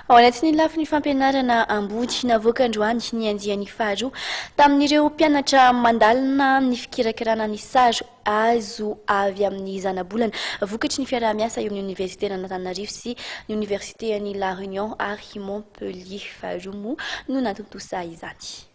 Ao anatin'ny lafiny fampianarana Ambody navoaka androany ny andiany faharoa tamin'ireo mpianatra mandalina ny fikirakirana ny sary azo avy amin'ny zanabolana vokatry ny fiaraha-miasa eo amin'ny Université n'Antananarivo sy ny Université an'i La Réunion ary Montpellier faharoa moa no natontosa izany.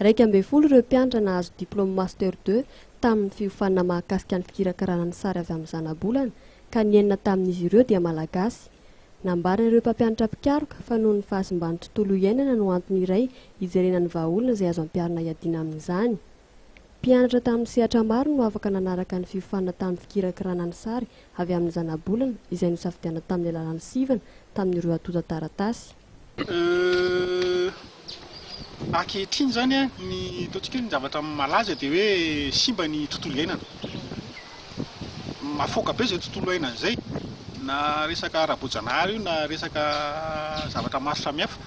12 ireo mpianatra nahazo diplôme master 2 tamin'ny fiofanana mahakasika ny fikirakarana ny sary avy amin'ny zanabolana ka ny enina tamin'izy ireo dia malagasy. Nambarana ireo mpampianatra mpikaroka fa noho ny fahasimbany tontolo iainana no antony iray ijerena ny vahaolona izay azo ampiarina iadina amin'izany. Mpianatra tamin'ny sehatra maro no afaka nanaraka ny fiofanana tamin'ny fikirakirana ny sary avy amin'ny zanabolana izay nosafidiana tamin'ny alalan'ny sivana tamin'ireo atota taratasy. Ankehitriny zany ny ataontsika ny zavatra malaza dia hoe simba ny tontolo iainana. Mafoaka be izay tontolo iainana izay. Na resaka ara-boajanahary io na resaka zavatra maro samihafa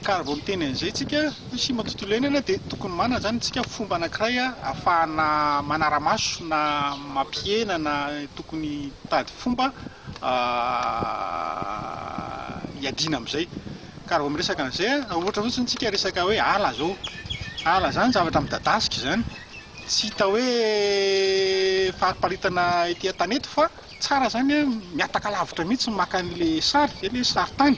ka raha vao miteny an'izay tsika simba tontolo iainana dia tokony manana zany tsika fomba anankiray ahafahana manara-maso na mampihena na tokony tady fomba iadina amin'izay. Ka raha vao miresaka an'izay ohatra fotsiny tsika resaka hoe ala zao. Ala zany zavatra midadasika zany. Tsy hita hoe fariparitana etỳ an-taneto fa tsara zany miataka lavitra mihitsy maka an'ilay sary, ilay sary tany.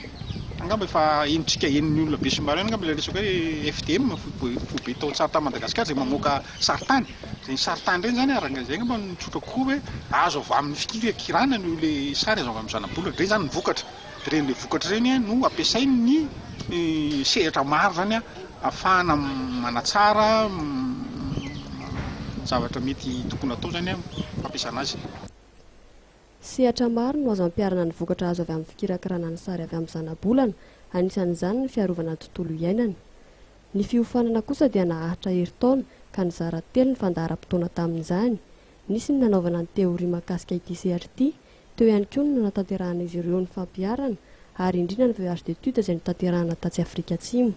Angamba efa endrika henon'ny olona be sy maro ihany angamba ilay resaka hoe FDM foibe tao tsara ta Madagasikara izay mamoaka sary tany. Izay sary tany ireny zany araka izay angamba mitsotra kokoa hoe azo avy amin'ny fikirakirana no ilay sary azo avy amin'ny zanabolana. Ireny zany ny vokatra. Ireny ilay vokatra ireny no ampiasainy ny sehatra maro zany ahafahana manatsara zavatra mety tokony atao zany fampiasana azy. Sehatra maro no azo ampiarana ny vokatra azo avy amin'ny fikirakirana ny sary avy amin'ny zanabolana, anisan'izany ny fiarovana tontolo iainana. Ny fiofanana kosa dia naharitra herintaona ka nizara telo ny fandaharam-potoana tamin'izany. Nisy ny nanaovana ny teoria mahakasika ity sehatra ity, teo ihany koa no natanterahana izy ireo ny fampiarana ary indrindra ny voyage d'études izay notanterahana taty Afrika Atsimo.